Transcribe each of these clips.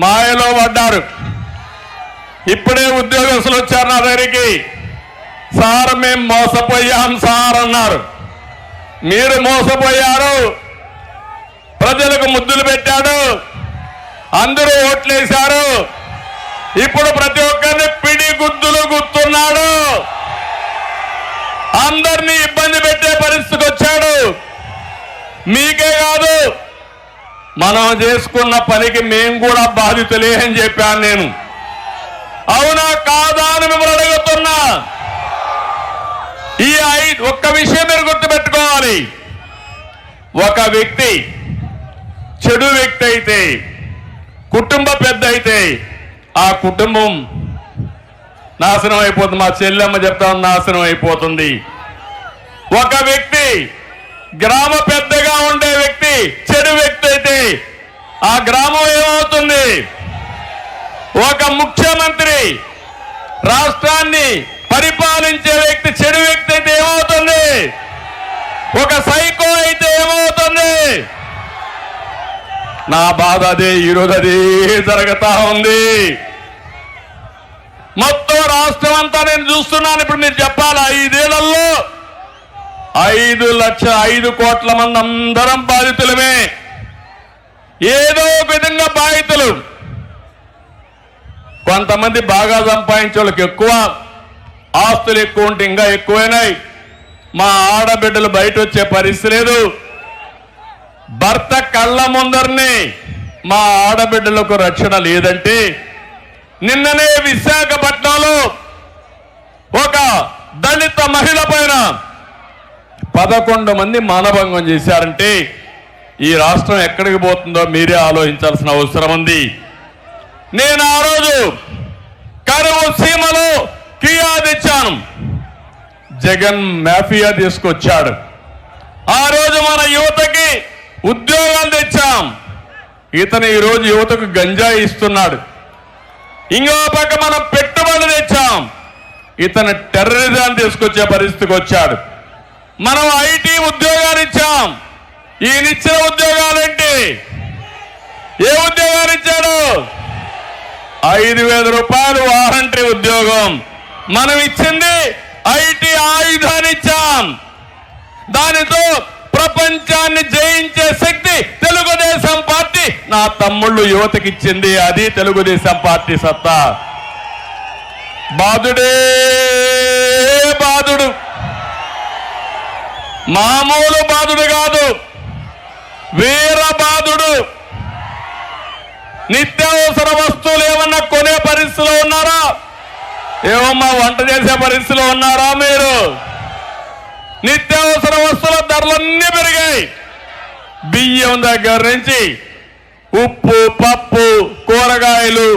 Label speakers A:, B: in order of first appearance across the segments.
A: మాయలో పడ్డారు. ఇప్పుడే ఉద్యోగస్తులు వచ్చారు నా దగ్గరికి. సార్ మేము మోసపోయాం సార్ అన్నారు. మీరు మోసపోయారు, ప్రజలకు ముద్దులు పెట్టాడు, అందరూ ఓట్లేశారు. ఇప్పుడు ప్రతి ఒక్కరిని పిడి గుద్దులు గుర్తున్నాడు, అందరినీ ఇబ్బంది పెట్టే పరిస్థితికి వచ్చాడు. మీకే కాదు, మనం చేసుకున్న పనికి మేము కూడా బాధితులే అని చెప్పాను నేను. అవునా కాదా అని మిమ్మల్ని అడుగుతున్నా. ఒక్క విషయం మీరు గుర్తుపెట్టుకోవాలి. ఒక వ్యక్తి చెడు వ్యక్తి అయితే, కుటుంబ పెద్ద అయితే ఆ కుటుంబం నాశనం అయిపోతుంది. మా చెల్లెమ్మ చెప్తాను, నాశనం అయిపోతుంది. ఒక వ్యక్తి గ్రామ పెద్దగా ఉండే వ్యక్తి చెడు వ్యక్తి అయితే ఆ గ్రామం ఏమవుతుంది? ఒక ముఖ్యమంత్రి రాష్ట్రాన్ని పరిపాలించే వ్యక్తి చెడు వ్యక్తి అయితే ఏమవుతుంది? ఒక సైకో అయితే ఏమవుతుంది? నా బాధ అదే, ఈరోజు అదే జరుగుతా ఉంది. మొత్తం రాష్ట్రం అంతా నేను చూస్తున్నాను. ఇప్పుడు మీరు చెప్పాలి, 5 ఏళ్లలో 5 కోట్ల మంది అందరం బాధితులమే. ఏదో ఒక విధంగా బాధితులు. కొంతమంది బాగా సంపాదించే వాళ్ళకి ఎక్కువ, ఆస్తులు ఎక్కువ ఉంటే ఇంకా ఎక్కువైనాయి. మా ఆడబిడ్డలు బయట వచ్చే పరిస్థితి లేదు. భర్త కళ్ళ ముందరనే మా ఆడబిడ్డలకు రక్షణ లేదంటే, నిన్ననే విశాఖపట్నంలో ఒక దళిత మహిళ పైన 11 మంది మానభంగం చేశారంటే ఈ రాష్ట్రం ఎక్కడికి పోతుందో మీరే ఆలోచించాల్సిన అవసరం ఉంది. నేను ఆ రోజు కరువు సీమలో కియా తెచ్చాను, జగన్ మాఫియా తీసుకొచ్చాడు. ఆ రోజు మన యువతకి ఉద్యోగాలు తెచ్చాం, ఇతను ఈరోజు యువతకు గంజాయి ఇస్తున్నాడు. ఇంకో పక్క మనం పెట్టుబడులు తెచ్చాం, ఇతను టెర్రరిజం తీసుకొచ్చే పరిస్థితికి వచ్చాడు. మనం ఐటీ ఉద్యోగాలు ఇచ్చాం, ఈయనిచ్చిన ఉద్యోగాలేంటి? ఏ ఉద్యోగాలు ఇచ్చాడు? 5,000 రూపాయలు వారంటీ ఉద్యోగం. మనం ఇచ్చింది ఐటీ ఆయుధాన్ని ఇచ్చాం. దానితో ప్రపంచాన్ని జయించే శక్తి తెలుగుదేశం పార్టీ నా తమ్ముళ్ళు యువతకి ఇచ్చింది. అది తెలుగుదేశం పార్టీ సత్తా. బాధుడే బాధుడు, మామూలు బాధుడు కాదు, వీర బాధుడు. నిత్యావసర వస్తువులు ఏమన్నా కొనే పరిస్థితిలో ఉన్నారా? ఏమమ్మా వంట చేసే పరిస్థితిలో ఉన్నారా మీరు? నిత్యావసర వస్తువుల ధరలన్నీ పెరిగాయి. బియ్యం దగ్గర నుంచి ఉప్పు, పప్పు, కూరగాయలు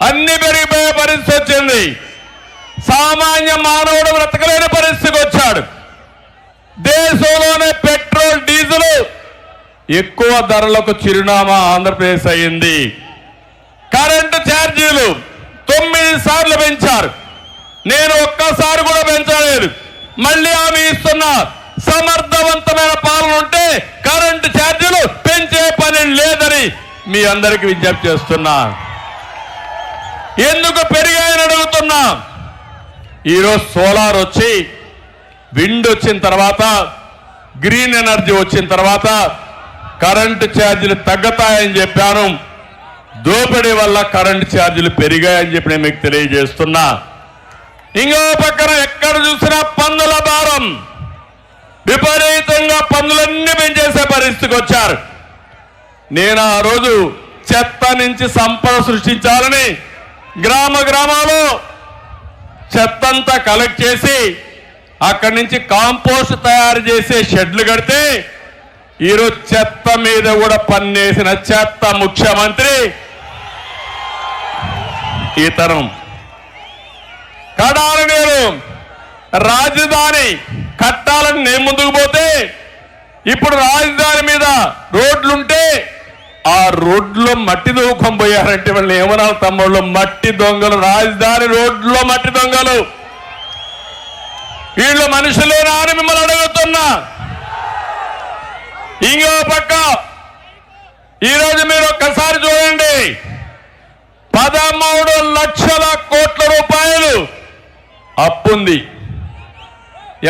A: అన్ని పెరిగిపోయే పరిస్థితి వచ్చింది. సామాన్య మానవుడు బ్రతకలేని పరిస్థితికి వచ్చాడు. దేశంలోనే పెట్రోల్, డీజిల్ ఎక్కువ ధరలకు చిరునామా ఆంధ్రప్రదేశ్ అయింది. కరెంటు ఛార్జీలు 9 సార్లు పెంచారు. నేను ఒక్కసారి కూడా పెంచలేదు. మళ్ళీ హామీ ఇస్తున్నా, సమర్థవంతమైన పాలన ఉంటే కరెంటు ఛార్జీలు పెంచే పని లేదని మీ అందరికీ విజ్ఞప్తి చేస్తున్నా. ఎందుకు పెరిగాయని అడుగుతున్నా. ఈరోజు సోలార్ వచ్చి, విండ్ వచ్చిన తర్వాత, గ్రీన్ ఎనర్జీ వచ్చిన తర్వాత కరెంటు ఛార్జీలు తగ్గుతాయని చెప్పాను. దోపిడీ వల్ల కరెంటు ఛార్జీలు పెరిగాయని చెప్పి నేను మీకు తెలియజేస్తున్నా. ఇంకో పక్కన ఎక్కడ చూసినా పన్నుల భారం, విపరీతంగా పన్నులన్నీ పెంచేసే పరిస్థితికి వచ్చారు. నేను ఆ రోజు చెత్త నుంచి సంపద సృష్టించాలని గ్రామాల్లో చెత్తంతా కలెక్ట్ చేసి అక్కడి నుంచి కాంపోస్ట్ తయారు చేసే షెడ్లు కడితే ఈరోజు చెత్త మీద కూడా పన్నేసిన చెత్త ముఖ్యమంత్రి ఈ తరం. కడాలి నేను రాజధాని కట్టాలని నేను ముందుకు పోతే, ఇప్పుడు రాజధాని మీద రోడ్లుంటే ఆ రోడ్లో మట్టి దూకం పోయారంటే వాళ్ళు ఏమన్నా తమ్ముళ్ళు? మట్టి దొంగలు, రాజధాని రోడ్లో మట్టి దొంగలు. వీళ్ళు మనుషులేనా అని మిమ్మల్ని అడుగుతున్నా. ఇంకో పక్క ఈరోజు మీరు ఒక్కసారి చూడండి, 13 లక్షల కోట్ల రూపాయలు అప్పుంది.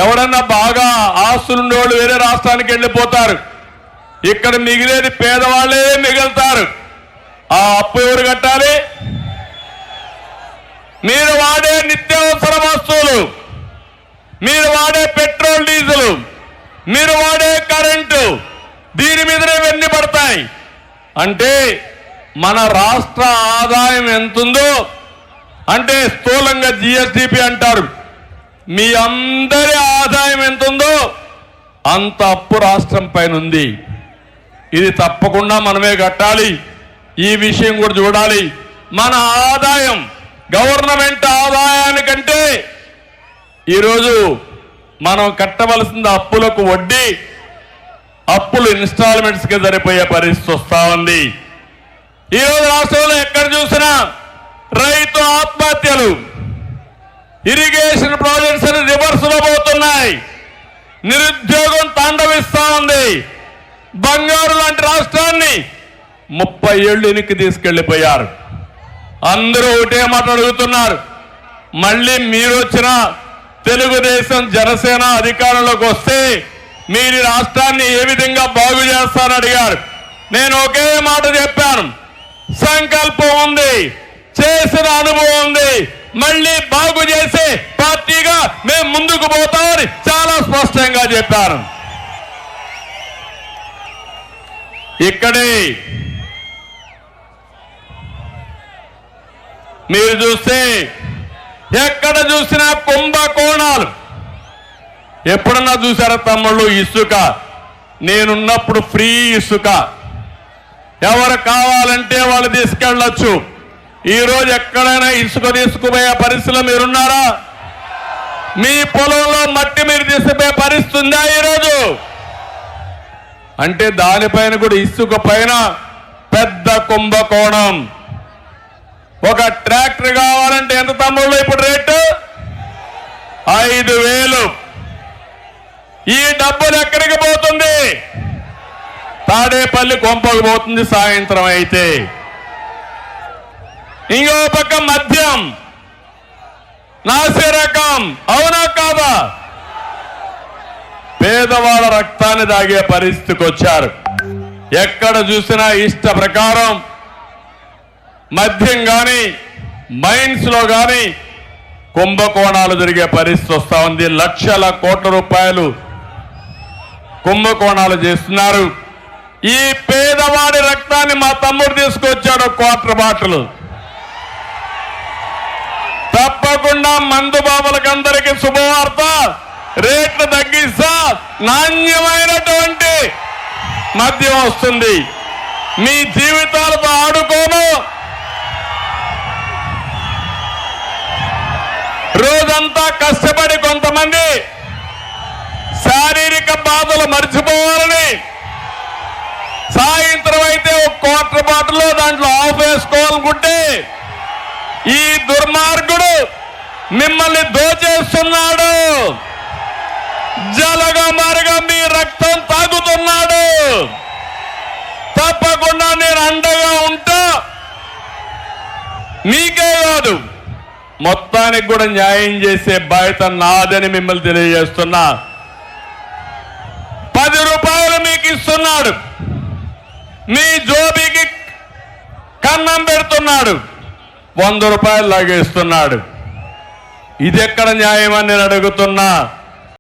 A: ఎవరన్నా బాగా ఆస్తులుండేవాళ్ళు వేరే రాష్ట్రానికి వెళ్ళిపోతారు. ఇక్కడ మిగిలేది పేదవాళ్ళే మిగులుతారు. ఆ అప్పు ఎవరు కట్టాలి? మీరు వాడే నిత్యావసర వస్తువులు, మీరు వాడే పెట్రోల్ డీజిల్, మీరు వాడే కరెంటు, దీని మీదనే ఇవన్నీ పడతాయి. అంటే మన రాష్ట్ర ఆదాయం ఎంతుందో, అంటే స్థూలంగా జిఎస్డిపి అంటారు, మీ అందరి ఆదాయం ఎంతుందో అంత అప్పు రాష్ట్రం పైన ఉంది. ఇది తప్పకుండా మనమే కట్టాలి. ఈ విషయం కూడా చూడాలి. మన ఆదాయం గవర్నమెంట్ ఆదాయానికంటే ఈరోజు మనం కట్టవలసిన అప్పులకు వడ్డీ, అప్పులు ఇన్స్టాల్మెంట్స్ కి సరిపోయే పరిస్థితి వస్తా ఉంది. ఈరోజు రాష్ట్రంలో ఎక్కడ చూసినా రైతు ఆత్మహత్యలు, ఇరిగేషన్ ప్రాజెక్ట్స్ అని రివర్స్ లో పోతున్నాయి. నిరుద్యోగం తాండవిస్తా ఉంది. బంగారు లాంటి రాష్ట్రాన్ని 30 ఏళ్లు వెనక్కి తీసుకెళ్లిపోయారు. అందరూ ఒకటే మాట అడుగుతున్నారు, మళ్ళీ మీరు వచ్చిన తెలుగుదేశం జనసేన అధికారంలోకి వస్తే మీరు రాష్ట్రాన్ని ఏ విధంగా బాగు చేస్తారని అడిగారు. నేను ఒకే మాట చెప్పాను, సంకల్పం ఉంది, చేసిన అనుభవం ఉంది, మళ్ళీ బాగు చేసే పార్టీగా మేము ముందుకు పోతామని చాలా స్పష్టంగా చెప్పాను. ఇక్కడే మీరు చూస్తే ఎక్కడ చూసినా కుంభకోణాలు. ఎప్పుడన్నా చూసారా తమ్ముళ్ళు? ఇసుక నేనున్నప్పుడు ఫ్రీ ఇసుక, ఎవరు కావాలంటే వాళ్ళు తీసుకెళ్ళొచ్చు. ఈరోజు ఎక్కడైనా ఇసుక తీసుకుపోయే పరిస్థితిలో మీరున్నారా? మీ పొలంలో మట్టి మీరు తీసుకుపోయే పరిస్థితి ఉందా ఈరోజు? అంటే దానిపైన కూడా ఇసుక పైన పెద్ద కుంభకోణం. ఒక ట్రాక్టర్ కావాలంటే ఎంత తమ్ముళ్ళు ఇప్పుడు రేటు? 5,000. ఈ డబ్బులు ఎక్కడికి పోతుంది? తాడేపల్లి కొంపకు పోతుంది సాయంత్రం అయితే. ఇంకో పక్క మద్యం నాసిరకం, అవునా కాదా? పేదవాళ్ళ రక్తాన్ని దాగే పరిస్థితికి వచ్చారు. ఎక్కడ చూసినా ఇష్ట ప్రకారం మద్యం కానీ మైన్స్ లో కానీ కుంభకోణాలు జరిగే పరిస్థితి వస్తా ఉంది. లక్షల కోట్ల రూపాయలు కుంభకోణాలు చేస్తున్నారు. ఈ పేదవాడి రక్తాన్ని మా తమ్ముడు తీసుకొచ్చాడు, క్వార్టర్ బాటిల్. తప్పకుండా మందు బాబులకు అందరికీ శుభవార్త, రేట్లు తగ్గిస్తా, నాణ్యమైనటువంటి మద్యం వస్తుంది. మీ జీవితాలతో ఆడుకోను. రోజంతా కష్టపడి కొంతమంది శారీరక బాధలు మర్చిపోవాలని సాయంత్రం అయితే ఒక క్వార్టర్ బాటిల్లో దాంట్లో ఆఫ్ వేసుకోవాలనుకుంటే ఈ దుర్మార్గుడు మిమ్మల్ని దోచేస్తున్నాడు. జలగమారుగా మీ రక్తం తాగుతున్నాడు. తప్పకుండా నేను అండగా ఉంటా. మీకే కాదు, మొత్తానికి కూడా న్యాయం చేసే బాధ్యత నాదని మిమ్మల్ని తెలియజేస్తున్నా. 10 రూపాయలు మీకు ఇస్తున్నాడు, మీ జోబీకి కన్నం పెడుతున్నాడు, 100 రూపాయలు లాగేస్తున్నాడు. ఇది ఎక్కడ న్యాయం అని నేను అడుగుతున్నా.